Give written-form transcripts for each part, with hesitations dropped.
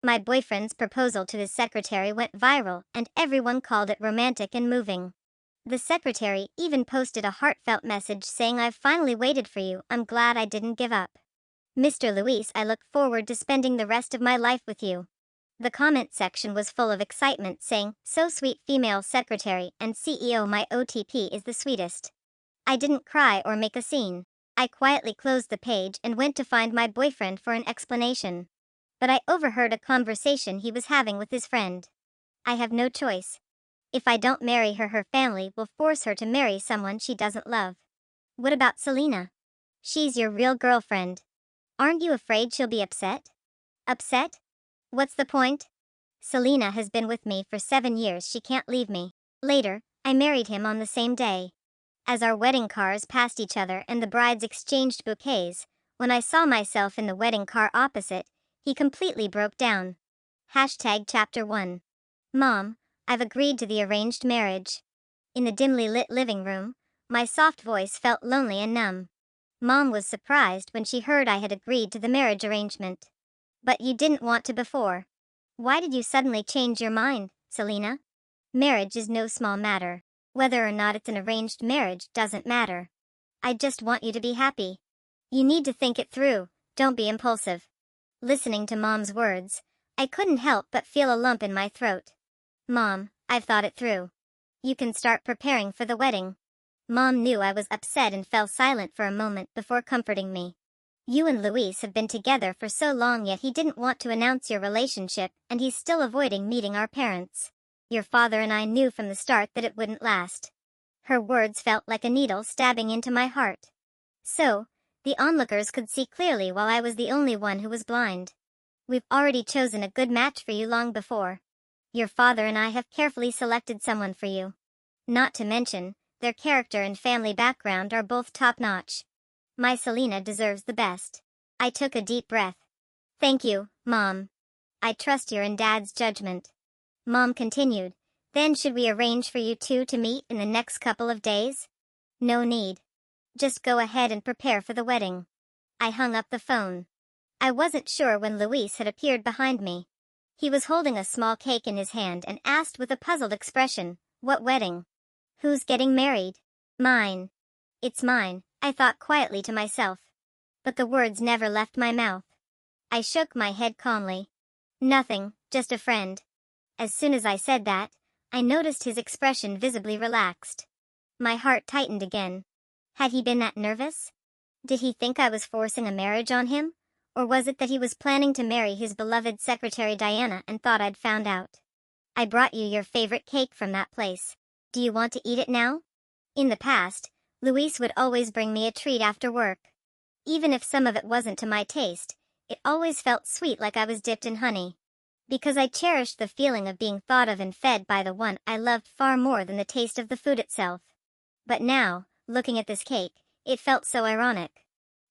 My boyfriend's proposal to his secretary went viral, and everyone called it romantic and moving. The secretary even posted a heartfelt message saying, "I've finally waited for you, I'm glad I didn't give up. Mr. Luis, I look forward to spending the rest of my life with you." The comment section was full of excitement saying, "So sweet, female secretary and CEO, my OTP is the sweetest." I didn't cry or make a scene. I quietly closed the page and went to find my boyfriend for an explanation. But I overheard a conversation he was having with his friend. "I have no choice. If I don't marry her, her family will force her to marry someone she doesn't love." "What about Selena? She's your real girlfriend. Aren't you afraid she'll be upset?" "Upset? What's the point? Selena has been with me for 7 years, she can't leave me." Later, I married him on the same day. As our wedding cars passed each other and the brides exchanged bouquets, when I saw myself in the wedding car opposite, he completely broke down. Chapter 1. Mom, I've agreed to the arranged marriage. In the dimly lit living room, my soft voice felt lonely and numb. Mom was surprised when she heard I had agreed to the marriage arrangement. "But you didn't want to before. Why did you suddenly change your mind, Selena? Marriage is no small matter. Whether or not it's an arranged marriage doesn't matter. I just want you to be happy. You need to think it through, don't be impulsive." Listening to Mom's words, I couldn't help but feel a lump in my throat. "Mom, I've thought it through. You can start preparing for the wedding." Mom knew I was upset and fell silent for a moment before comforting me. "You and Luis have been together for so long, yet he didn't want to announce your relationship, and he's still avoiding meeting our parents. Your father and I knew from the start that it wouldn't last." Her words felt like a needle stabbing into my heart. "So, the onlookers could see clearly while I was the only one who was blind. We've already chosen a good match for you long before. Your father and I have carefully selected someone for you. Not to mention, their character and family background are both top-notch. My Selena deserves the best." I took a deep breath. "Thank you, Mom. I trust your and Dad's judgment." Mom continued, "Then should we arrange for you two to meet in the next couple of days?" "No need. Just go ahead and prepare for the wedding." I hung up the phone. I wasn't sure when Luis had appeared behind me. He was holding a small cake in his hand and asked with a puzzled expression, "What wedding? Who's getting married?" "Mine." "It's mine," I thought quietly to myself. But the words never left my mouth. I shook my head calmly. "Nothing, just a friend." As soon as I said that, I noticed his expression visibly relaxed. My heart tightened again. Had he been that nervous? Did he think I was forcing a marriage on him? Or was it that he was planning to marry his beloved secretary Diana and thought I'd found out? "I brought you your favorite cake from that place. Do you want to eat it now?" In the past, Luis would always bring me a treat after work. Even if some of it wasn't to my taste, it always felt sweet, like I was dipped in honey. Because I cherished the feeling of being thought of and fed by the one I loved far more than the taste of the food itself. But now, looking at this cake, it felt so ironic.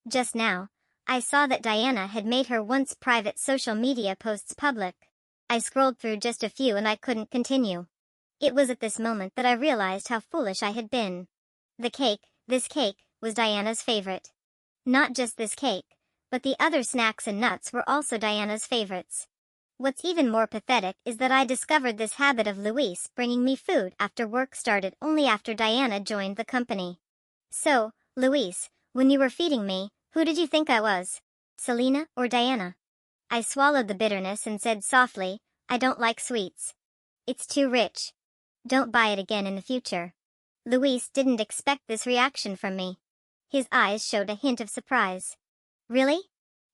Just now, I saw that Diana had made her once private social media posts public. I scrolled through just a few and I couldn't continue. It was at this moment that I realized how foolish I had been. This cake, was Diana's favorite. Not just this cake, but the other snacks and nuts were also Diana's favorites. What's even more pathetic is that I discovered this habit of Luis bringing me food after work started only after Diana joined the company. "So, Luis, when you were feeding me, who did you think I was? Selena or Diana?" I swallowed the bitterness and said softly, "I don't like sweets. It's too rich. Don't buy it again in the future." Luis didn't expect this reaction from me. His eyes showed a hint of surprise. "Really?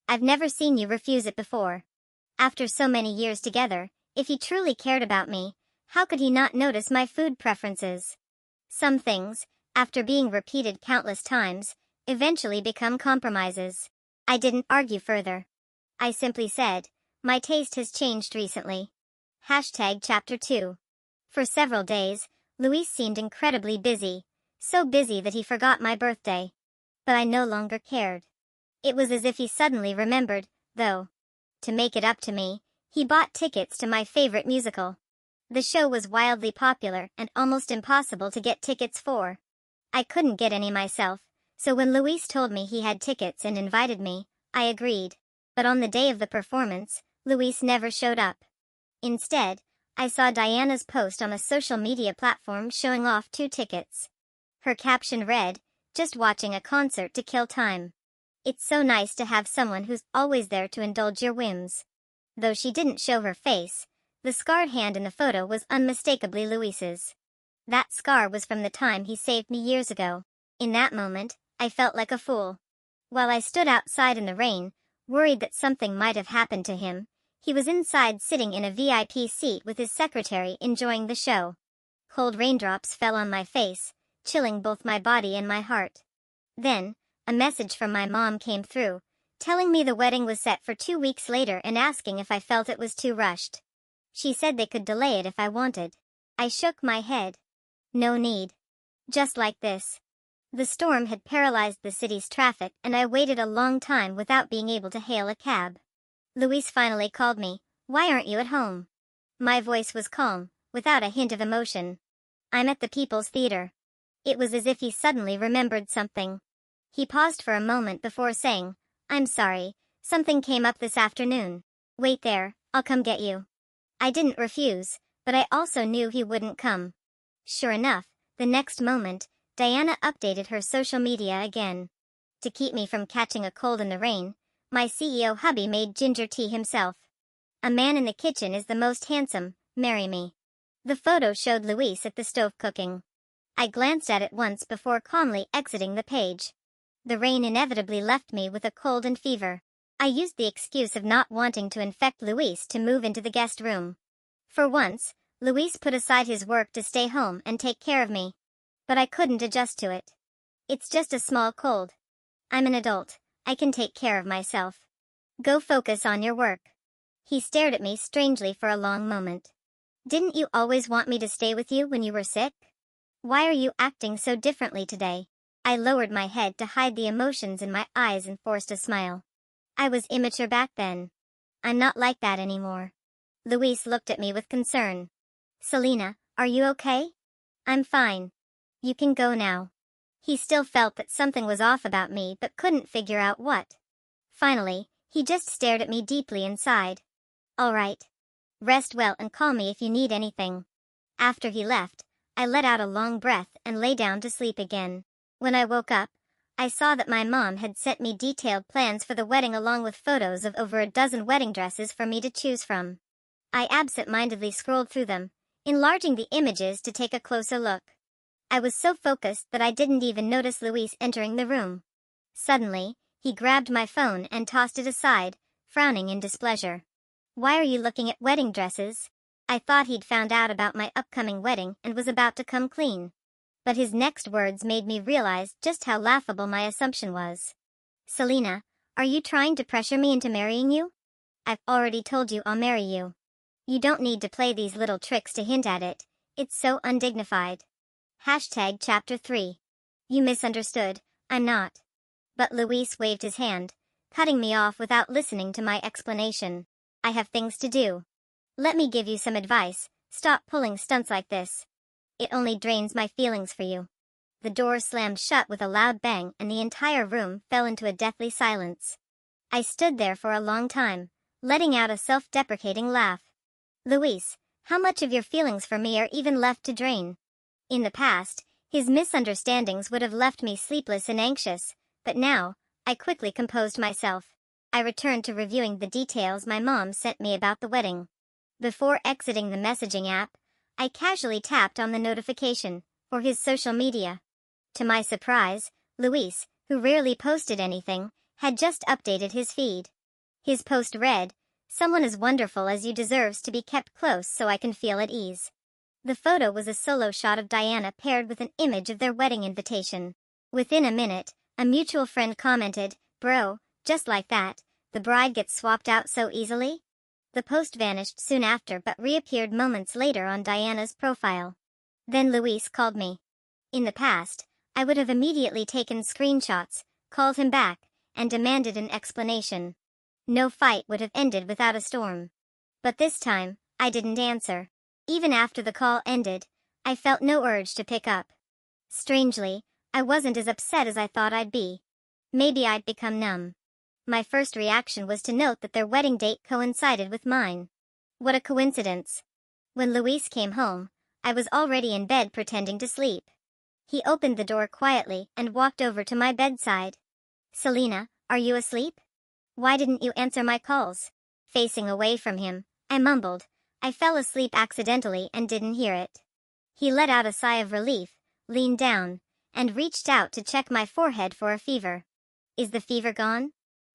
I've never seen you refuse it before." After so many years together, if he truly cared about me, how could he not notice my food preferences? Some things, after being repeated countless times, eventually become compromises. I didn't argue further. I simply said, "My taste has changed recently." Chapter 2. For several days, Luis seemed incredibly busy, so busy that he forgot my birthday. But I no longer cared. It was as if he suddenly remembered, though. To make it up to me, he bought tickets to my favorite musical. The show was wildly popular and almost impossible to get tickets for. I couldn't get any myself, so when Luis told me he had tickets and invited me, I agreed. But on the day of the performance, Luis never showed up. Instead, I saw Diana's post on a social media platform showing off 2 tickets. Her caption read, "Just watching a concert to kill time. It's so nice to have someone who's always there to indulge your whims." Though she didn't show her face, the scarred hand in the photo was unmistakably Luis's. That scar was from the time he saved me years ago. In that moment, I felt like a fool. While I stood outside in the rain, worried that something might have happened to him, he was inside sitting in a VIP seat with his secretary enjoying the show. Cold raindrops fell on my face, chilling both my body and my heart. Then, a message from my mom came through, telling me the wedding was set for 2 weeks later and asking if I felt it was too rushed. She said they could delay it if I wanted. I shook my head. No need. Just like this. The storm had paralyzed the city's traffic and I waited a long time without being able to hail a cab. Luis finally called me. "Why aren't you at home?" My voice was calm, without a hint of emotion. "I'm at the People's Theater." It was as if he suddenly remembered something. He paused for a moment before saying, "I'm sorry, something came up this afternoon. Wait there, I'll come get you." I didn't refuse, but I also knew he wouldn't come. Sure enough, the next moment, Diana updated her social media again. To keep me from catching a cold in the rain, my CEO hubby made ginger tea himself. "A man in the kitchen is the most handsome, marry me." The photo showed Luis at the stove cooking. I glanced at it once before calmly exiting the page. The rain inevitably left me with a cold and fever. I used the excuse of not wanting to infect Luis to move into the guest room. For once, Luis put aside his work to stay home and take care of me. But I couldn't adjust to it. "It's just a small cold. I'm an adult, I can take care of myself. Go focus on your work." He stared at me strangely for a long moment. "Didn't you always want me to stay with you when you were sick? Why are you acting so differently today?" I lowered my head to hide the emotions in my eyes and forced a smile. "I was immature back then. I'm not like that anymore." Luis looked at me with concern. "Selena, are you okay?" "I'm fine. You can go now." He still felt that something was off about me but couldn't figure out what. Finally, he just stared at me deeply and sighed. "All right. Rest well and call me if you need anything." After he left, I let out a long breath and lay down to sleep again. When I woke up, I saw that my mom had sent me detailed plans for the wedding along with photos of over a dozen wedding dresses for me to choose from. I absent-mindedly scrolled through them, enlarging the images to take a closer look. I was so focused that I didn't even notice Luis entering the room. Suddenly, he grabbed my phone and tossed it aside, frowning in displeasure. "Why are you looking at wedding dresses?" I thought he'd found out about my upcoming wedding and was about to come clean. But his next words made me realize just how laughable my assumption was. "Selena, are you trying to pressure me into marrying you? I've already told you I'll marry you. You don't need to play these little tricks to hint at it. It's so undignified." Chapter 3. You misunderstood, I'm not. But Luis waved his hand, cutting me off without listening to my explanation. "I have things to do. Let me give you some advice, stop pulling stunts like this. It only drains my feelings for you." The door slammed shut with a loud bang and the entire room fell into a deathly silence. I stood there for a long time, letting out a self-deprecating laugh. "Luis, how much of your feelings for me are even left to drain?" In the past, his misunderstandings would have left me sleepless and anxious, but now, I quickly composed myself. I returned to reviewing the details my mom sent me about the wedding. Before exiting the messaging app, I casually tapped on the notification for his social media. To my surprise, Luis, who rarely posted anything, had just updated his feed. His post read, "Someone as wonderful as you deserves to be kept close so I can feel at ease." The photo was a solo shot of Diana paired with an image of their wedding invitation. Within a minute, a mutual friend commented, "Bro, just like that, the bride gets swapped out so easily?" The post vanished soon after but reappeared moments later on Diana's profile. Then Luis called me. In the past, I would have immediately taken screenshots, called him back, and demanded an explanation. No fight would have ended without a storm. But this time, I didn't answer. Even after the call ended, I felt no urge to pick up. Strangely, I wasn't as upset as I thought I'd be. Maybe I'd become numb. My first reaction was to note that their wedding date coincided with mine. What a coincidence. When Luis came home, I was already in bed pretending to sleep. He opened the door quietly and walked over to my bedside. "Selena, are you asleep? Why didn't you answer my calls?" Facing away from him, I mumbled, "I fell asleep accidentally and didn't hear it." He let out a sigh of relief, leaned down, and reached out to check my forehead for a fever. "Is the fever gone?"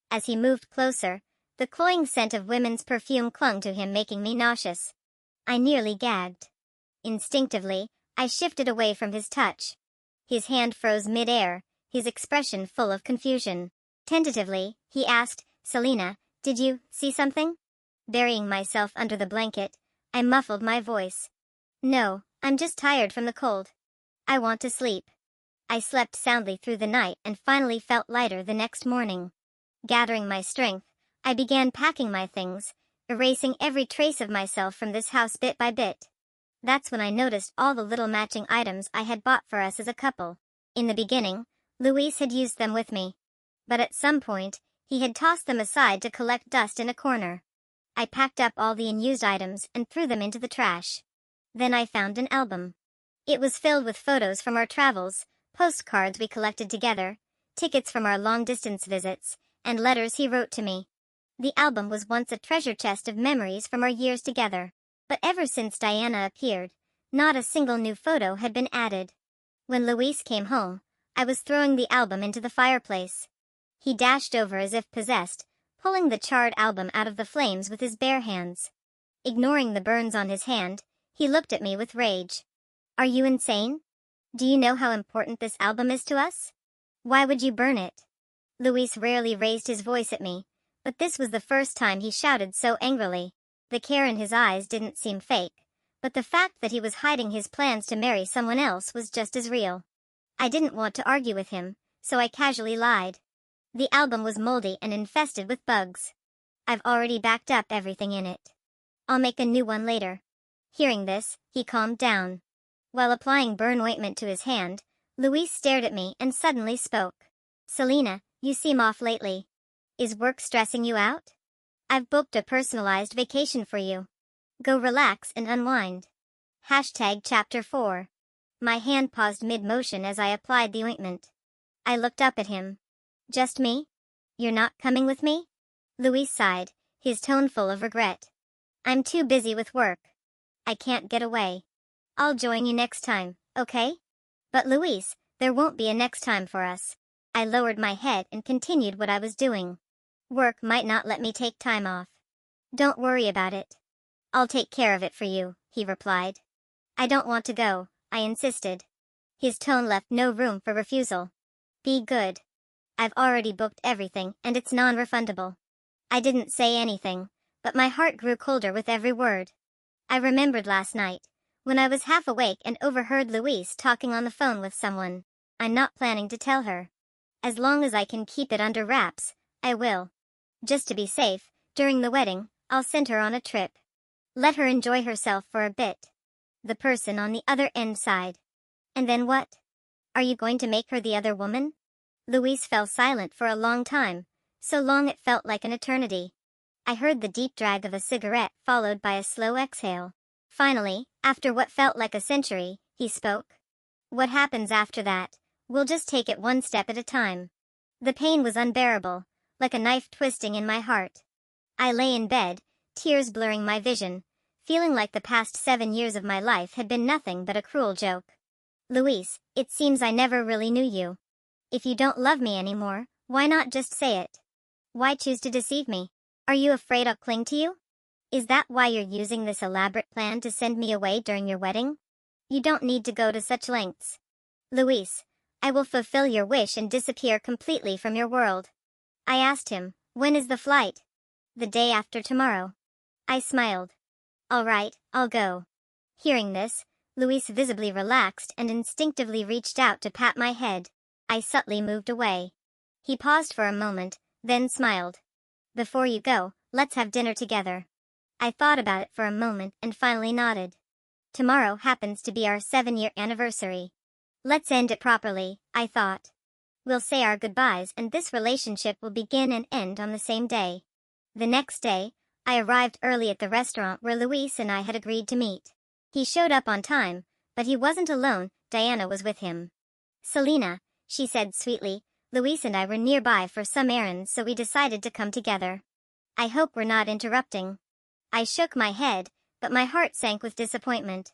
As he moved closer, the cloying scent of women's perfume clung to him, making me nauseous. I nearly gagged. Instinctively, I shifted away from his touch. His hand froze mid-air, his expression full of confusion. Tentatively, he asked, "Selena, did you see something?" Burying myself under the blanket, I muffled my voice. "No, I'm just tired from the cold. I want to sleep." I slept soundly through the night and finally felt lighter the next morning. Gathering my strength, I began packing my things, erasing every trace of myself from this house bit by bit. That's when I noticed all the little matching items I had bought for us as a couple. In the beginning, Luis had used them with me. But at some point, he had tossed them aside to collect dust in a corner. I packed up all the unused items and threw them into the trash. Then I found an album. It was filled with photos from our travels, postcards we collected together, tickets from our long-distance visits, and letters he wrote to me. The album was once a treasure chest of memories from our years together. But ever since Diana appeared, not a single new photo had been added. When Luis came home, I was throwing the album into the fireplace. He dashed over as if possessed, pulling the charred album out of the flames with his bare hands. Ignoring the burns on his hand, he looked at me with rage. "Are you insane? Do you know how important this album is to us? Why would you burn it?" Luis rarely raised his voice at me, but this was the first time he shouted so angrily. The care in his eyes didn't seem fake, but the fact that he was hiding his plans to marry someone else was just as real. I didn't want to argue with him, so I casually lied. The album was moldy and infested with bugs. "I've already backed up everything in it. I'll make a new one later." Hearing this, he calmed down. While applying burn ointment to his hand, Luis stared at me and suddenly spoke. "Selena, you seem off lately. Is work stressing you out? I've booked a personalized vacation for you. Go relax and unwind." Chapter 4. My hand paused mid-motion as I applied the ointment. I looked up at him. "Just me? You're not coming with me?" Luis sighed, his tone full of regret. "I'm too busy with work. I can't get away. I'll join you next time, okay?" "But Luis, there won't be a next time for us." I lowered my head and continued what I was doing. "Work might not let me take time off." "Don't worry about it. I'll take care of it for you," he replied. "I don't want to go," I insisted. His tone left no room for refusal. "Be good. I've already booked everything and it's non-refundable." I didn't say anything, but my heart grew colder with every word. I remembered last night, when I was half awake and overheard Luis talking on the phone with someone. I'm not planning to tell her. As long as I can keep it under wraps, I will. Just to be safe, during the wedding, I'll send her on a trip. Let her enjoy herself for a bit. The person on the other end sighed. "And then what? Are you going to make her the other woman?" Luis fell silent for a long time, so long it felt like an eternity. I heard the deep drag of a cigarette followed by a slow exhale. Finally, after what felt like a century, he spoke. "What happens after that, we'll just take it one step at a time." The pain was unbearable, like a knife twisting in my heart. I lay in bed, tears blurring my vision, feeling like the past 7 years of my life had been nothing but a cruel joke. "Luis, it seems I never really knew you. If you don't love me anymore, why not just say it? Why choose to deceive me? Are you afraid I'll cling to you? Is that why you're using this elaborate plan to send me away during your wedding? You don't need to go to such lengths. Luis, I will fulfill your wish and disappear completely from your world." I asked him, "When is the flight?" "The day after tomorrow." I smiled. "All right, I'll go." Hearing this, Luis visibly relaxed and instinctively reached out to pat my head. I subtly moved away. He paused for a moment, then smiled. "Before you go, let's have dinner together." I thought about it for a moment and finally nodded. Tomorrow happens to be our 7-year anniversary. Let's end it properly, I thought. We'll say our goodbyes and this relationship will begin and end on the same day. The next day, I arrived early at the restaurant where Luis and I had agreed to meet. He showed up on time, but he wasn't alone, Diana was with him. Selena, she said sweetly, Luis and I were nearby for some errands so we decided to come together. I hope we're not interrupting. I shook my head, but my heart sank with disappointment.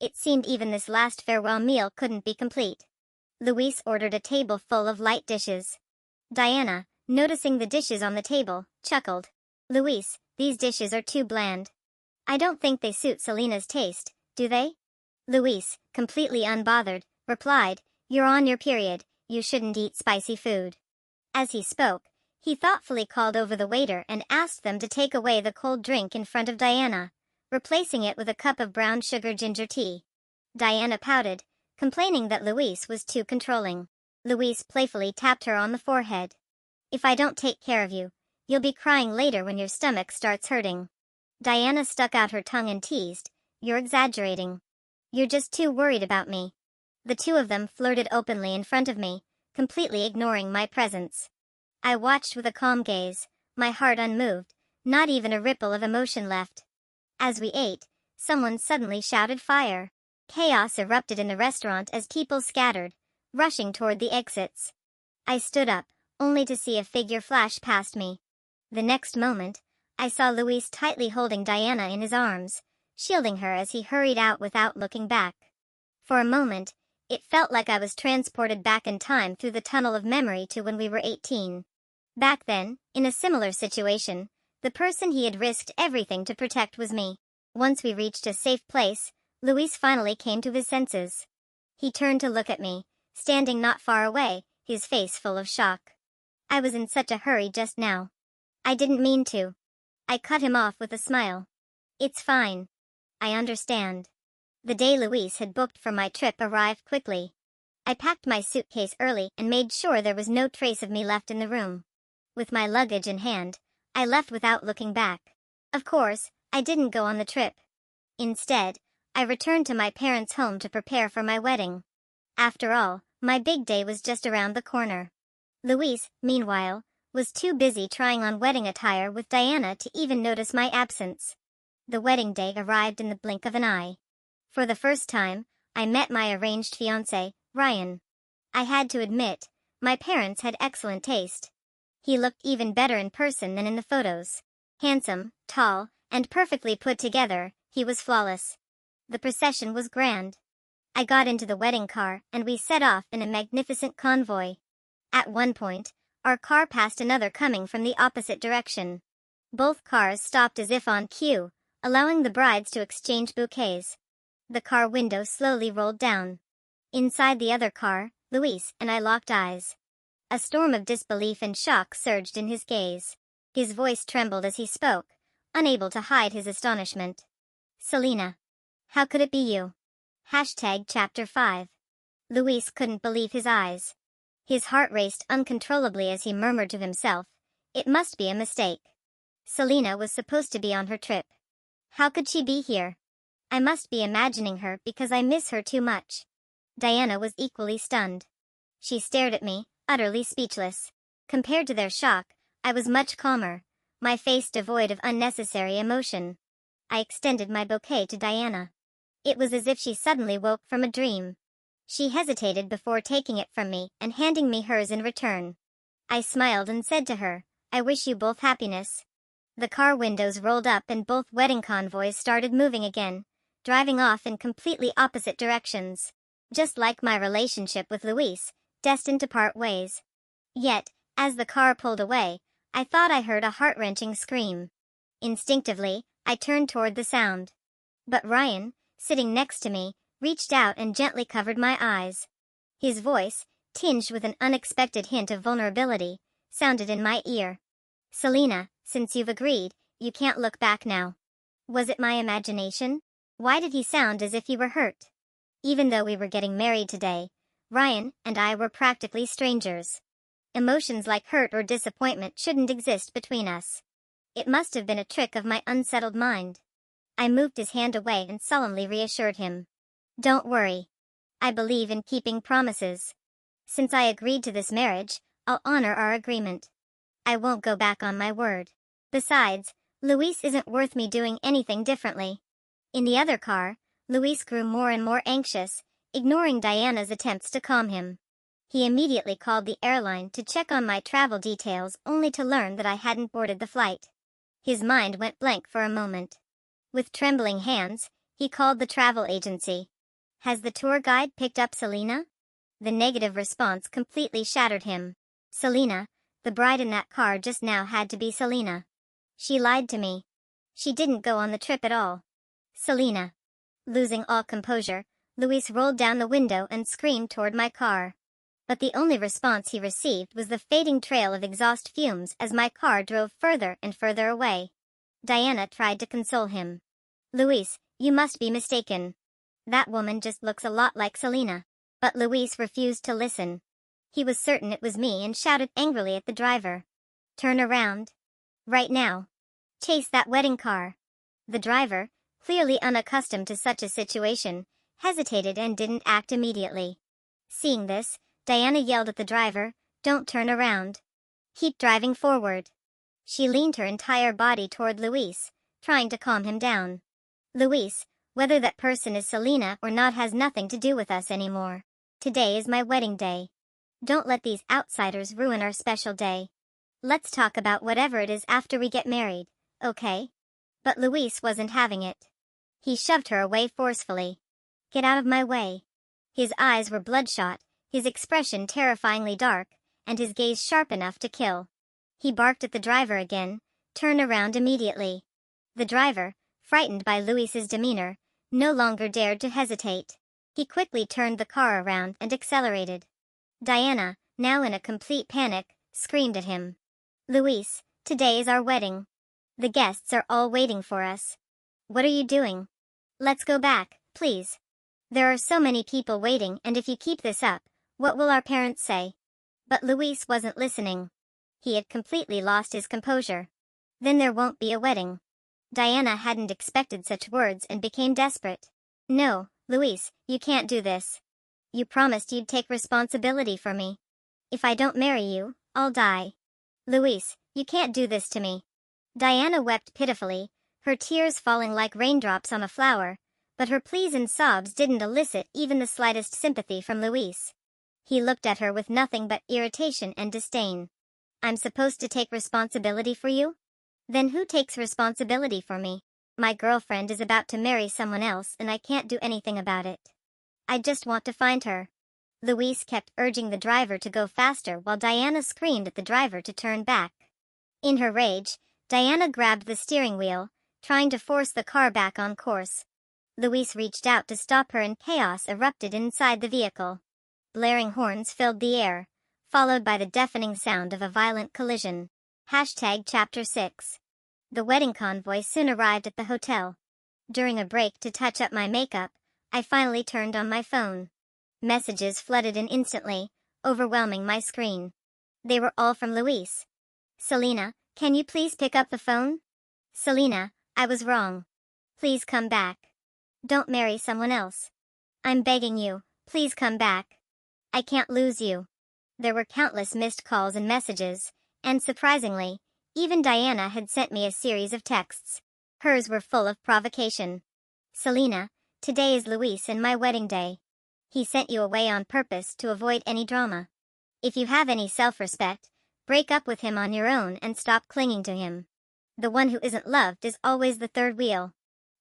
It seemed even this last farewell meal couldn't be complete. Luis ordered a table full of light dishes. Diana, noticing the dishes on the table, chuckled. Luis, these dishes are too bland. I don't think they suit Selena's taste, do they? Luis, completely unbothered, replied, You're on your period, you shouldn't eat spicy food. As he spoke, he thoughtfully called over the waiter and asked them to take away the cold drink in front of Diana, replacing it with a cup of brown sugar ginger tea. Diana pouted, complaining that Luis was too controlling. Luis playfully tapped her on the forehead. If I don't take care of you, you'll be crying later when your stomach starts hurting. Diana stuck out her tongue and teased, You're exaggerating. You're just too worried about me. The two of them flirted openly in front of me, completely ignoring my presence. I watched with a calm gaze, my heart unmoved, not even a ripple of emotion left. As we ate, someone suddenly shouted fire. Chaos erupted in the restaurant as people scattered, rushing toward the exits. I stood up, only to see a figure flash past me. The next moment, I saw Luis tightly holding Diana in his arms, shielding her as he hurried out without looking back. For a moment, it felt like I was transported back in time through the tunnel of memory to when we were 18. Back then, in a similar situation, the person he had risked everything to protect was me. Once we reached a safe place, Luis finally came to his senses. He turned to look at me, standing not far away, his face full of shock. I was in such a hurry just now. I didn't mean to. I cut him off with a smile. It's fine. I understand. The day Luis had booked for my trip arrived quickly. I packed my suitcase early and made sure there was no trace of me left in the room. With my luggage in hand, I left without looking back. Of course, I didn't go on the trip. Instead, I returned to my parents' home to prepare for my wedding. After all, my big day was just around the corner. Luis, meanwhile, was too busy trying on wedding attire with Diana to even notice my absence. The wedding day arrived in the blink of an eye. For the first time, I met my arranged fiancé, Ryan. I had to admit, my parents had excellent taste. He looked even better in person than in the photos. Handsome, tall, and perfectly put together, he was flawless. The procession was grand. I got into the wedding car and we set off in a magnificent convoy. At one point, our car passed another coming from the opposite direction. Both cars stopped as if on cue, allowing the brides to exchange bouquets. The car window slowly rolled down. Inside the other car, Luis and I locked eyes. A storm of disbelief and shock surged in his gaze. His voice trembled as he spoke, unable to hide his astonishment. Selena. How could it be you? Chapter 5. Luis couldn't believe his eyes. His heart raced uncontrollably as he murmured to himself, It must be a mistake. Selena was supposed to be on her trip. How could she be here? I must be imagining her because I miss her too much. Diana was equally stunned. She stared at me, utterly speechless. Compared to their shock, I was much calmer, my face devoid of unnecessary emotion. I extended my bouquet to Diana. It was as if she suddenly woke from a dream. She hesitated before taking it from me and handing me hers in return. I smiled and said to her, I wish you both happiness. The car windows rolled up and both wedding convoys started moving again, driving off in completely opposite directions. Just like my relationship with Luis, destined to part ways. Yet, as the car pulled away, I thought I heard a heart-wrenching scream. Instinctively, I turned toward the sound. But Ryan, sitting next to me, reached out and gently covered my eyes. His voice, tinged with an unexpected hint of vulnerability, sounded in my ear. Selena, since you've agreed, you can't look back now. Was it my imagination? Why did he sound as if he were hurt? Even though we were getting married today, Ryan and I were practically strangers. Emotions like hurt or disappointment shouldn't exist between us. It must have been a trick of my unsettled mind. I moved his hand away and solemnly reassured him. Don't worry. I believe in keeping promises. Since I agreed to this marriage, I'll honor our agreement. I won't go back on my word. Besides, Luis isn't worth me doing anything differently. In the other car, Luis grew more and more anxious, ignoring Diana's attempts to calm him. He immediately called the airline to check on my travel details only to learn that I hadn't boarded the flight. His mind went blank for a moment. With trembling hands, he called the travel agency. Has the tour guide picked up Selena? The negative response completely shattered him. Selena, the bride in that car just now had to be Selena. She lied to me. She didn't go on the trip at all. Selena. Losing all composure, Luis rolled down the window and screamed toward my car. But the only response he received was the fading trail of exhaust fumes as my car drove further and further away. Diana tried to console him. Luis, you must be mistaken. That woman just looks a lot like Selena. But Luis refused to listen. He was certain it was me and shouted angrily at the driver. Turn around. Right now. Chase that wedding car. The driver, clearly unaccustomed to such a situation, hesitated and didn't act immediately. Seeing this, Diana yelled at the driver, "Don't turn around. Keep driving forward." She leaned her entire body toward Luis, trying to calm him down. Luis, whether that person is Selena or not has nothing to do with us anymore. Today is my wedding day. Don't let these outsiders ruin our special day. Let's talk about whatever it is after we get married, okay? But Luis wasn't having it. He shoved her away forcefully. Get out of my way. His eyes were bloodshot, his expression terrifyingly dark, and his gaze sharp enough to kill. He barked at the driver again, "Turn around immediately." The driver, frightened by Luis's demeanor, no longer dared to hesitate. He quickly turned the car around and accelerated. Diana, now in a complete panic, screamed at him. Luis, today is our wedding. The guests are all waiting for us. What are you doing? Let's go back, please. There are so many people waiting, and if you keep this up, what will our parents say? But Luis wasn't listening. He had completely lost his composure. Then there won't be a wedding. Diana hadn't expected such words and became desperate. No, Luis, you can't do this. You promised you'd take responsibility for me. If I don't marry you, I'll die. Luis, you can't do this to me. Diana wept pitifully, her tears falling like raindrops on a flower, but her pleas and sobs didn't elicit even the slightest sympathy from Luis. He looked at her with nothing but irritation and disdain. I'm supposed to take responsibility for you? Then who takes responsibility for me? My girlfriend is about to marry someone else and I can't do anything about it. I just want to find her. Luis kept urging the driver to go faster while Diana screamed at the driver to turn back. In her rage, Diana grabbed the steering wheel, trying to force the car back on course. Luis reached out to stop her and chaos erupted inside the vehicle. Blaring horns filled the air, followed by the deafening sound of a violent collision. Chapter 6. The wedding convoy soon arrived at the hotel. During a break to touch up my makeup, I finally turned on my phone. Messages flooded in instantly, overwhelming my screen. They were all from Luis. Selena, can you please pick up the phone? Selena, I was wrong. Please come back. Don't marry someone else. I'm begging you, please come back. I can't lose you. There were countless missed calls and messages, and surprisingly, even Diana had sent me a series of texts. Hers were full of provocation. Selena, today is Luis and my wedding day. He sent you away on purpose to avoid any drama. If you have any self-respect, break up with him on your own and stop clinging to him. The one who isn't loved is always the third wheel.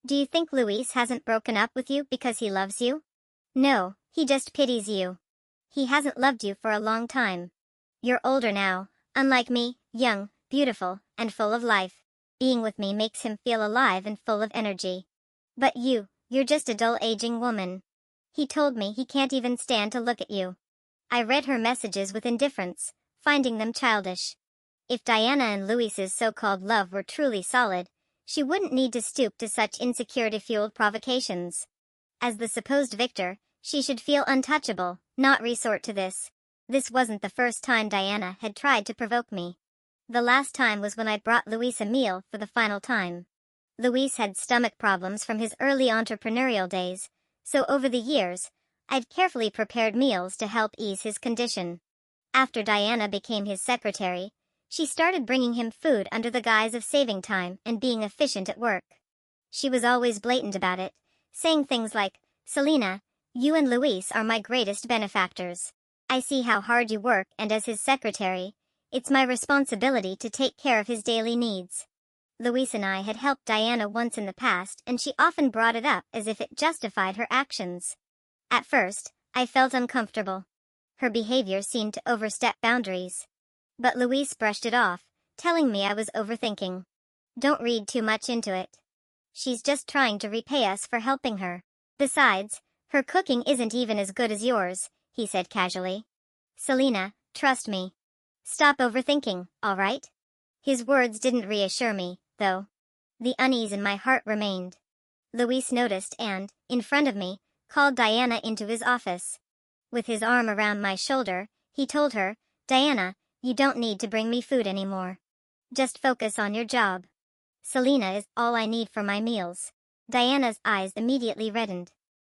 Do you think Luis hasn't broken up with you because he loves you? No, he just pities you. He hasn't loved you for a long time. You're older now, unlike me, young, beautiful, and full of life. Being with me makes him feel alive and full of energy. But you're just a dull aging woman. He told me he can't even stand to look at you. I read her messages with indifference, finding them childish. If Diana and Luis's so-called love were truly solid, she wouldn't need to stoop to such insecurity-fueled provocations. As the supposed victor, she should feel untouchable, not resort to this. This wasn't the first time Diana had tried to provoke me. The last time was when I brought Luis a meal for the final time. Luis had stomach problems from his early entrepreneurial days, so over the years, I'd carefully prepared meals to help ease his condition. After Diana became his secretary, she started bringing him food under the guise of saving time and being efficient at work. She was always blatant about it, saying things like, "Selena, you and Luis are my greatest benefactors. I see how hard you work, and as his secretary, it's my responsibility to take care of his daily needs." Luis and I had helped Diana once in the past, and she often brought it up as if it justified her actions. At first, I felt uncomfortable. Her behavior seemed to overstep boundaries. But Luis brushed it off, telling me I was overthinking. "Don't read too much into it. She's just trying to repay us for helping her. Besides, her cooking isn't even as good as yours," he said casually. "Selena, trust me. Stop overthinking, all right?" His words didn't reassure me, though. The unease in my heart remained. Luis noticed and, in front of me, called Diana into his office. With his arm around my shoulder, he told her, "Diana, you don't need to bring me food anymore. Just focus on your job. Selena is all I need for my meals." Diana's eyes immediately reddened.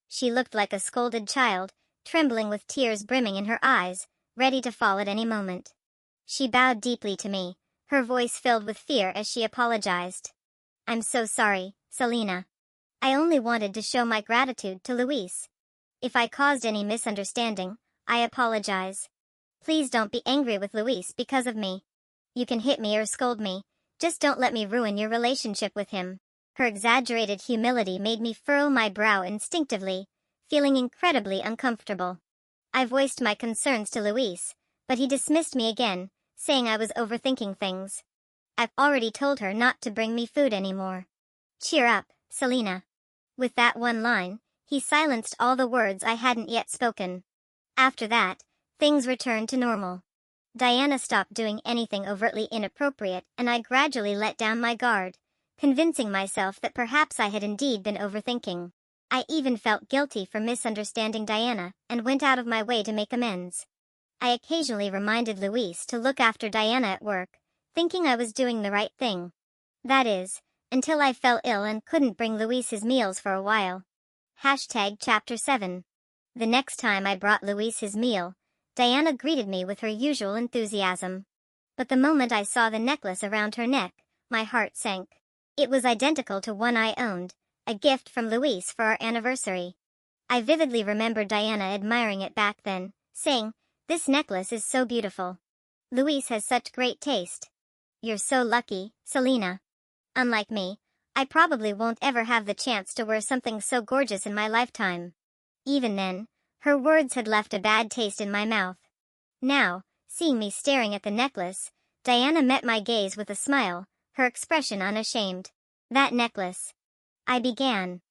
She looked like a scolded child, trembling with tears brimming in her eyes, ready to fall at any moment. She bowed deeply to me, her voice filled with fear as she apologized. "I'm so sorry, Selena. I only wanted to show my gratitude to Luis. If I caused any misunderstanding, I apologize. Please don't be angry with Luis because of me. You can hit me or scold me, just don't let me ruin your relationship with him." Her exaggerated humility made me furrow my brow instinctively, feeling incredibly uncomfortable. I voiced my concerns to Luis, but he dismissed me again, saying I was overthinking things. "I've already told her not to bring me food anymore. Cheer up, Selena." With that one line, he silenced all the words I hadn't yet spoken. After that, things returned to normal. Diana stopped doing anything overtly inappropriate, and I gradually let down my guard, convincing myself that perhaps I had indeed been overthinking. I even felt guilty for misunderstanding Diana, and went out of my way to make amends. I occasionally reminded Luis to look after Diana at work, thinking I was doing the right thing. That is, until I fell ill and couldn't bring Luis his meals for a while. Chapter 7. The next time I brought Luis his meal, Diana greeted me with her usual enthusiasm. But the moment I saw the necklace around her neck, my heart sank. It was identical to one I owned, a gift from Luis for our anniversary. I vividly remember Diana admiring it back then, saying, "This necklace is so beautiful. Luis has such great taste. You're so lucky, Selena. Unlike me, I probably won't ever have the chance to wear something so gorgeous in my lifetime." Even then, her words had left a bad taste in my mouth. Now, seeing me staring at the necklace, Diana met my gaze with a smile, her expression unashamed. "That necklace," I began.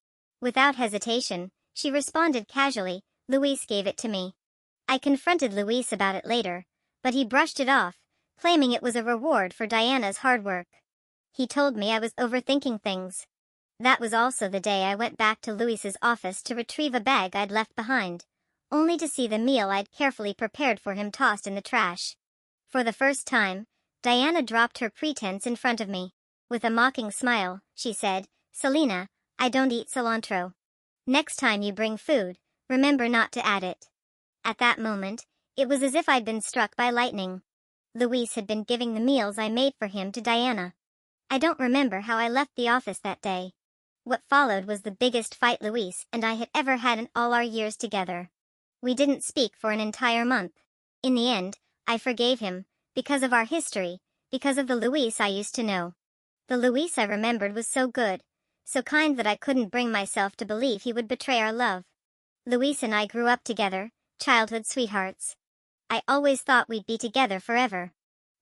Without hesitation, she responded casually, "Luis gave it to me." I confronted Luis about it later, but he brushed it off, claiming it was a reward for Diana's hard work. He told me I was overthinking things. That was also the day I went back to Luis's office to retrieve a bag I'd left behind, only to see the meal I'd carefully prepared for him tossed in the trash. For the first time, Diana dropped her pretense in front of me. With a mocking smile, she said, "Selena, I don't eat cilantro. Next time you bring food, remember not to add it." At that moment, it was as if I'd been struck by lightning. Luis had been giving the meals I made for him to Diana. I don't remember how I left the office that day. What followed was the biggest fight Luis and I had ever had in all our years together. We didn't speak for an entire month. In the end, I forgave him, because of our history, because of the Luis I used to know. The Luis I remembered was so good, so kind that I couldn't bring myself to believe he would betray our love. Luis and I grew up together, childhood sweethearts. I always thought we'd be together forever.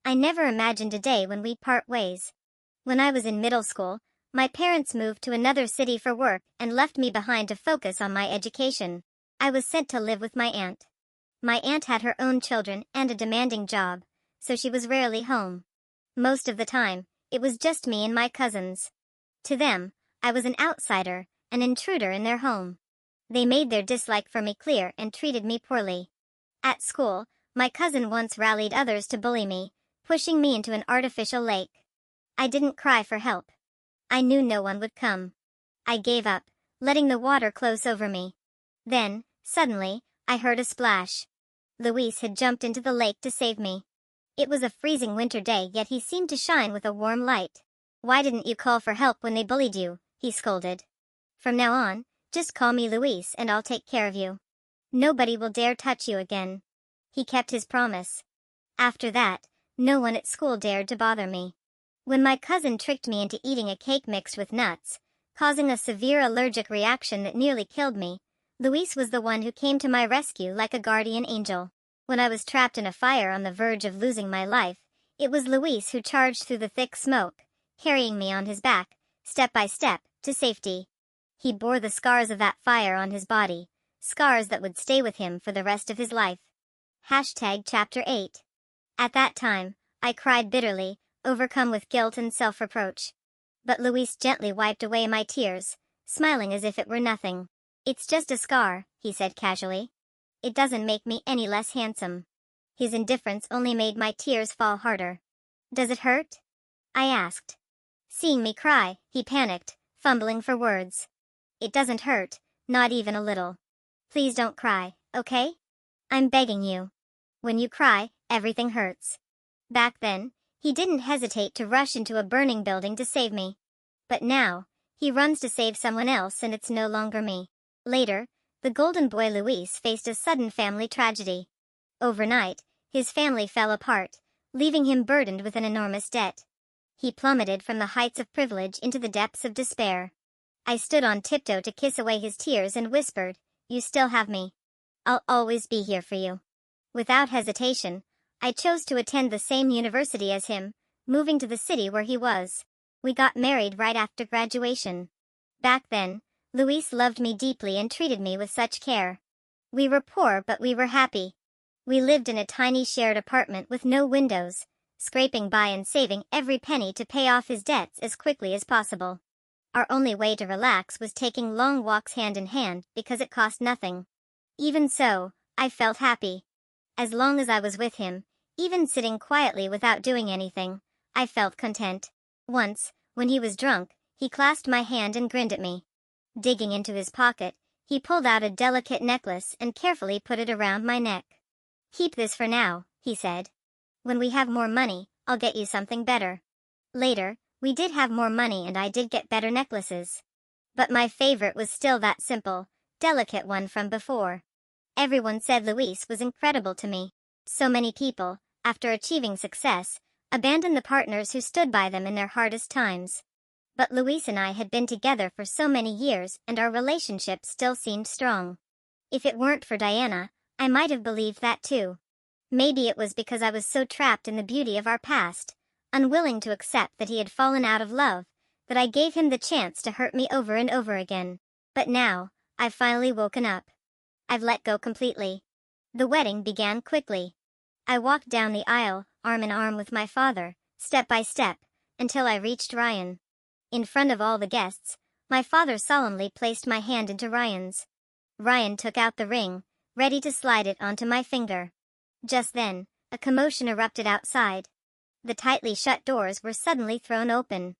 I never imagined a day when we'd part ways. When I was in middle school, my parents moved to another city for work and left me behind to focus on my education. I was sent to live with my aunt. My aunt had her own children and a demanding job, so she was rarely home. Most of the time, it was just me and my cousins. To them, I was an outsider, an intruder in their home. They made their dislike for me clear and treated me poorly. At school, my cousin once rallied others to bully me, pushing me into an artificial lake. I didn't cry for help. I knew no one would come. I gave up, letting the water close over me. Then, Suddenly, I heard a splash. Luis had jumped into the lake to save me. It was a freezing winter day, yet he seemed to shine with a warm light. "Why didn't you call for help when they bullied you?" he scolded. "From now on, just call me Luis and I'll take care of you. Nobody will dare touch you again." He kept his promise. After that, no one at school dared to bother me. When my cousin tricked me into eating a cake mixed with nuts, causing a severe allergic reaction that nearly killed me, Luis was the one who came to my rescue like a guardian angel. When I was trapped in a fire on the verge of losing my life, it was Luis who charged through the thick smoke, carrying me on his back, step by step, to safety. He bore the scars of that fire on his body, scars that would stay with him for the rest of his life. Chapter 8. At that time, I cried bitterly, overcome with guilt and self-reproach. But Luis gently wiped away my tears, smiling as if it were nothing. "It's just a scar," he said casually. "It doesn't make me any less handsome." His indifference only made my tears fall harder. "Does it hurt?" I asked. Seeing me cry, he panicked, fumbling for words. "It doesn't hurt, not even a little. Please don't cry, okay? I'm begging you. When you cry, everything hurts." Back then, he didn't hesitate to rush into a burning building to save me. But now, he runs to save someone else and it's no longer me. Later, the golden boy Luis faced a sudden family tragedy. Overnight, his family fell apart, leaving him burdened with an enormous debt. He plummeted from the heights of privilege into the depths of despair. I stood on tiptoe to kiss away his tears and whispered, "You still have me. I'll always be here for you." Without hesitation, I chose to attend the same university as him, moving to the city where he was. We got married right after graduation. Back then, Luis loved me deeply and treated me with such care. We were poor but we were happy. We lived in a tiny shared apartment with no windows, scraping by and saving every penny to pay off his debts as quickly as possible. Our only way to relax was taking long walks hand in hand because it cost nothing. Even so, I felt happy. As long as I was with him, even sitting quietly without doing anything, I felt content. Once, when he was drunk, he clasped my hand and grinned at me. Digging into his pocket, he pulled out a delicate necklace and carefully put it around my neck. "Keep this for now," he said. "When we have more money, I'll get you something better." Later, we did have more money and I did get better necklaces. But my favorite was still that simple, delicate one from before. Everyone said Luis was incredible to me. So many people, after achieving success, abandoned the partners who stood by them in their hardest times. But Luis and I had been together for so many years and our relationship still seemed strong. If it weren't for Diana, I might have believed that too. Maybe it was because I was so trapped in the beauty of our past, unwilling to accept that he had fallen out of love, that I gave him the chance to hurt me over and over again. But now, I've finally woken up. I've let go completely. The wedding began quickly. I walked down the aisle, arm in arm with my father, step by step, until I reached Ryan. In front of all the guests, my father solemnly placed my hand into Ryan's. Ryan took out the ring, ready to slide it onto my finger. Just then, a commotion erupted outside. The tightly shut doors were suddenly thrown open.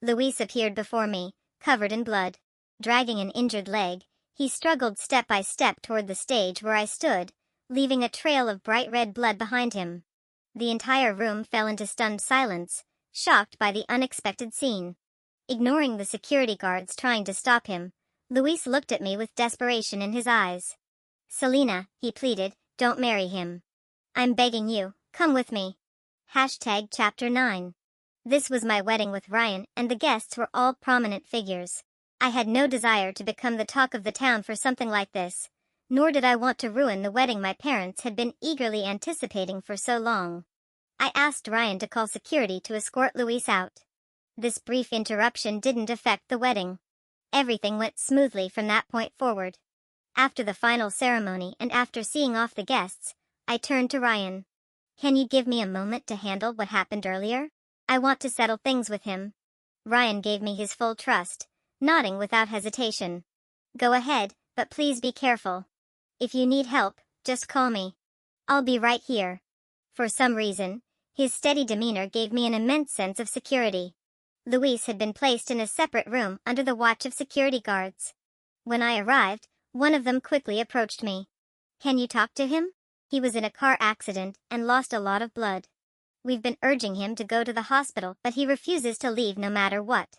Luis appeared before me, covered in blood. Dragging an injured leg, he struggled step by step toward the stage where I stood, leaving a trail of bright red blood behind him. The entire room fell into stunned silence, shocked by the unexpected scene. Ignoring the security guards trying to stop him, Luis looked at me with desperation in his eyes. "Selena," he pleaded, "don't marry him. I'm begging you, come with me." Chapter 9. This was my wedding with Ryan and the guests were all prominent figures. I had no desire to become the talk of the town for something like this, nor did I want to ruin the wedding my parents had been eagerly anticipating for so long. I asked Ryan to call security to escort Luis out. This brief interruption didn't affect the wedding. Everything went smoothly from that point forward. After the final ceremony and after seeing off the guests, I turned to Ryan. "Can you give me a moment to handle what happened earlier? I want to settle things with him." Ryan gave me his full trust, nodding without hesitation. "Go ahead, but please be careful. If you need help, just call me. I'll be right here." For some reason, his steady demeanor gave me an immense sense of security. Luis had been placed in a separate room under the watch of security guards. When I arrived, One of them quickly approached me. Can you talk to him? He was in a car accident and lost a lot of blood. We've been urging him to go to the hospital, but he refuses to leave no matter what.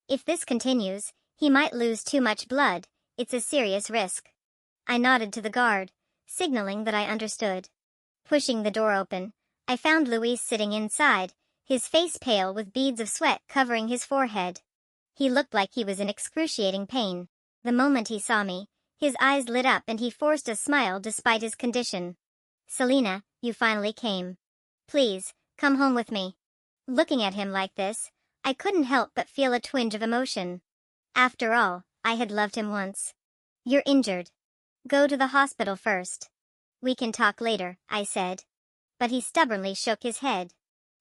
If this continues, he might lose too much blood. It's a serious risk. I nodded to the guard, signaling that I understood. Pushing the door open, I found Luis sitting inside, his face pale with beads of sweat covering his forehead. He looked like he was in excruciating pain. The moment he saw me, his eyes lit up and he forced a smile despite his condition. Selena, you finally came. Please, come home with me. Looking at him like this, I couldn't help but feel a twinge of emotion. After all, I had loved him once. You're injured. Go to the hospital first. We can talk later, I said. But he stubbornly shook his head.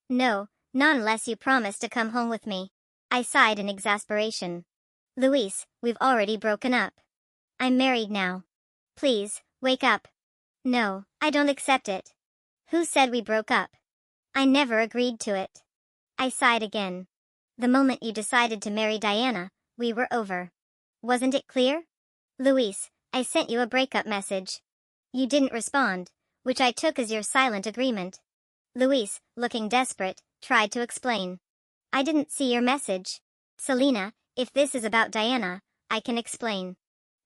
No, not unless you promise to come home with me. I sighed in exasperation. Luis, we've already broken up. I'm married now. Please, wake up. No, I don't accept it. Who said we broke up? I never agreed to it. I sighed again. The moment you decided to marry Diana, we were over. Wasn't it clear? Luis, I sent you a breakup message. You didn't respond, which I took as your silent agreement. Luis, looking desperate, tried to explain. I didn't see your message. Selena, if this is about Diana, I can explain.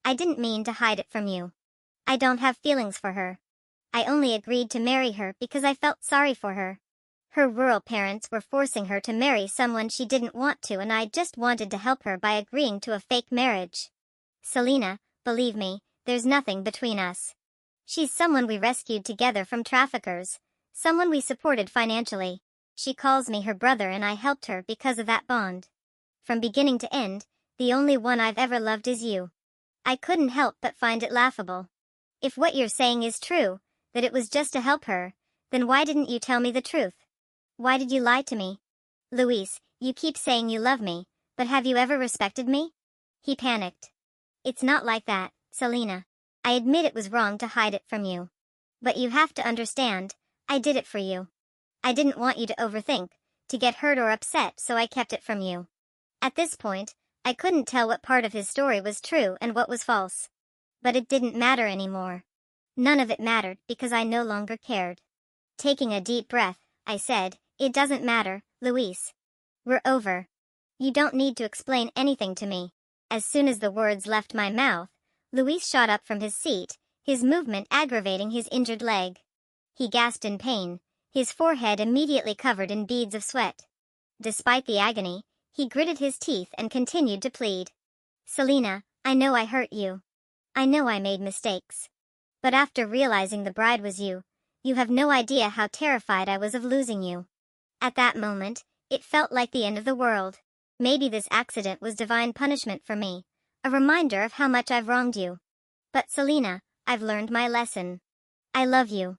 I didn't mean to hide it from you. I don't have feelings for her. I only agreed to marry her because I felt sorry for her. Her rural parents were forcing her to marry someone she didn't want to, and I just wanted to help her by agreeing to a fake marriage. Selena, believe me, there's nothing between us. She's someone we rescued together from traffickers, someone we supported financially. She calls me her brother and I helped her because of that bond. From beginning to end, the only one I've ever loved is you. I couldn't help but find it laughable. If what you're saying is true, that it was just to help her, then why didn't you tell me the truth? Why did you lie to me? Luis, you keep saying you love me, but have you ever respected me? He panicked. It's not like that, Selena. I admit it was wrong to hide it from you. But you have to understand, I did it for you. I didn't want you to overthink, to get hurt or upset, so I kept it from you. At this point, I couldn't tell what part of his story was true and what was false. But it didn't matter anymore. None of it mattered because I no longer cared. Taking a deep breath, I said, it doesn't matter, Luis. We're over. You don't need to explain anything to me. As soon as the words left my mouth, Luis shot up from his seat, his movement aggravating his injured leg. He gasped in pain, his forehead immediately covered in beads of sweat. Despite the agony, he gritted his teeth and continued to plead. Selena, I know I hurt you. I know I made mistakes. But after realizing the bride was you, you have no idea how terrified I was of losing you. At that moment, it felt like the end of the world. Maybe this accident was divine punishment for me, a reminder of how much I've wronged you. But Selena, I've learned my lesson. I love you.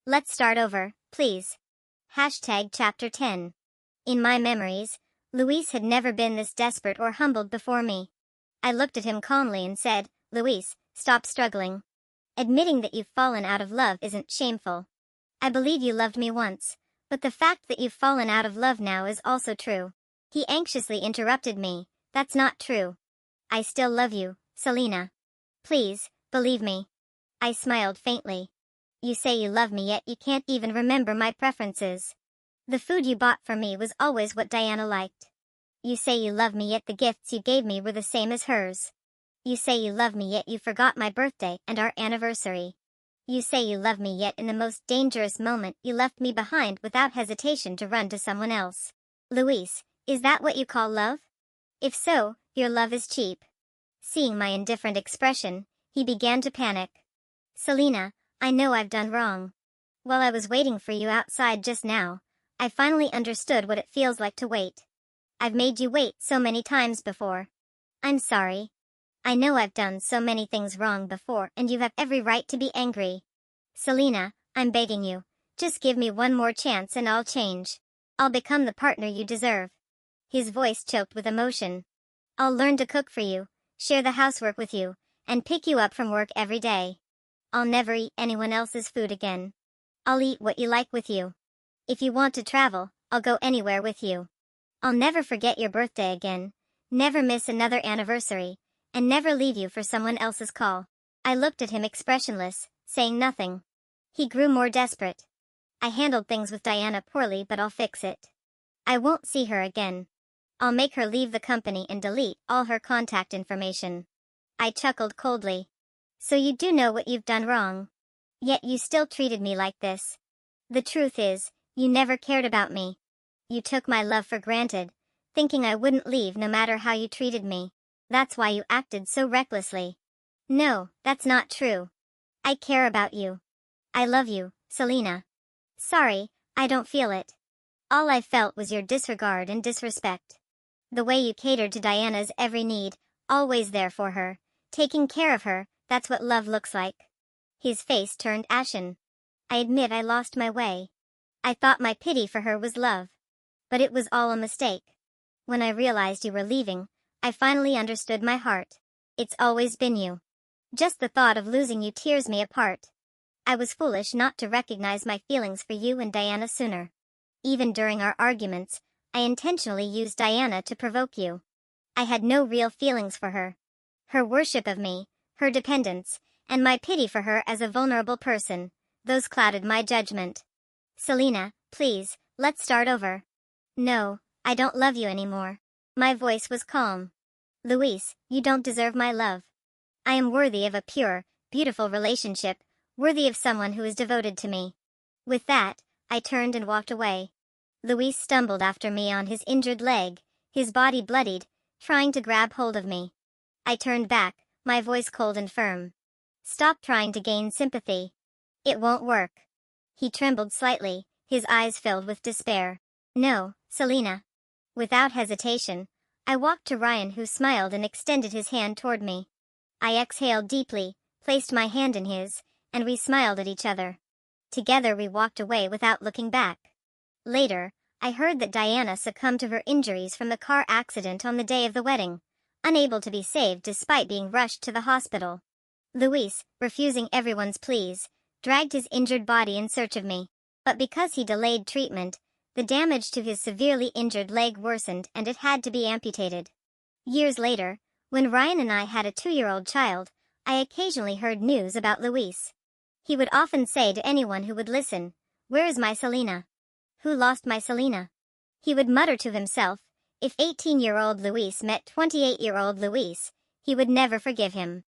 Let's start over, please. Chapter 10. In my memories, Luis had never been this desperate or humbled before me. I looked at him calmly and said, Luis, stop struggling. Admitting that you've fallen out of love isn't shameful. I believe you loved me once, but the fact that you've fallen out of love now is also true. He anxiously interrupted me, that's not true. I still love you, Selena. Please, believe me. I smiled faintly. You say you love me yet you can't even remember my preferences. The food you bought for me was always what Diana liked. You say you love me yet the gifts you gave me were the same as hers. You say you love me yet you forgot my birthday and our anniversary. You say you love me yet in the most dangerous moment you left me behind without hesitation to run to someone else. Luis, is that what you call love? If so, your love is cheap. Seeing my indifferent expression, he began to panic. Selena, I know I've done wrong. While I was waiting for you outside just now, I finally understood what it feels like to wait. I've made you wait so many times before. I'm sorry. I know I've done so many things wrong before and you have every right to be angry. Selena, I'm begging you, just give me one more chance and I'll change. I'll become the partner you deserve. His voice choked with emotion. I'll learn to cook for you, share the housework with you, and pick you up from work every day. I'll never eat anyone else's food again. I'll eat what you like with you. If you want to travel, I'll go anywhere with you. I'll never forget your birthday again, never miss another anniversary, and never leave you for someone else's call. I looked at him expressionless, saying nothing. He grew more desperate. I handled things with Diana poorly, but I'll fix it. I won't see her again. I'll make her leave the company and delete all her contact information. I chuckled coldly. So you do know what you've done wrong. Yet you still treated me like this. The truth is, you never cared about me. You took my love for granted, thinking I wouldn't leave no matter how you treated me. That's why you acted so recklessly. No, that's not true. I care about you. I love you, Selena. Sorry, I don't feel it. All I felt was your disregard and disrespect. The way you catered to Diana's every need, always there for her, taking care of her, that's what love looks like. His face turned ashen. I admit I lost my way. I thought my pity for her was love. But it was all a mistake. When I realized you were leaving, I finally understood my heart. It's always been you. Just the thought of losing you tears me apart. I was foolish not to recognize my feelings for you and Diana sooner. Even during our arguments, I intentionally used Diana to provoke you. I had no real feelings for her. Her worship of me, her dependence, and my pity for her as a vulnerable person, those clouded my judgment. Selena, please, let's start over. No, I don't love you anymore. My voice was calm. Luis, you don't deserve my love. I am worthy of a pure, beautiful relationship, worthy of someone who is devoted to me. With that, I turned and walked away. Luis stumbled after me on his injured leg, his body bloodied, trying to grab hold of me. I turned back, my voice cold and firm. Stop trying to gain sympathy. It won't work. He trembled slightly, his eyes filled with despair. No, Selena. Without hesitation, I walked to Ryan, who smiled and extended his hand toward me. I exhaled deeply, placed my hand in his, and we smiled at each other. Together we walked away without looking back. Later, I heard that Diana succumbed to her injuries from the car accident on the day of the wedding, unable to be saved despite being rushed to the hospital. Luis, refusing everyone's pleas, dragged his injured body in search of me. But because he delayed treatment, the damage to his severely injured leg worsened and it had to be amputated. Years later, when Ryan and I had a 2-year-old child, I occasionally heard news about Luis. He would often say to anyone who would listen, "Where is my Selena? Who lost my Selena?" He would mutter to himself, if 18-year-old Luis met 28-year-old Luis, he would never forgive him.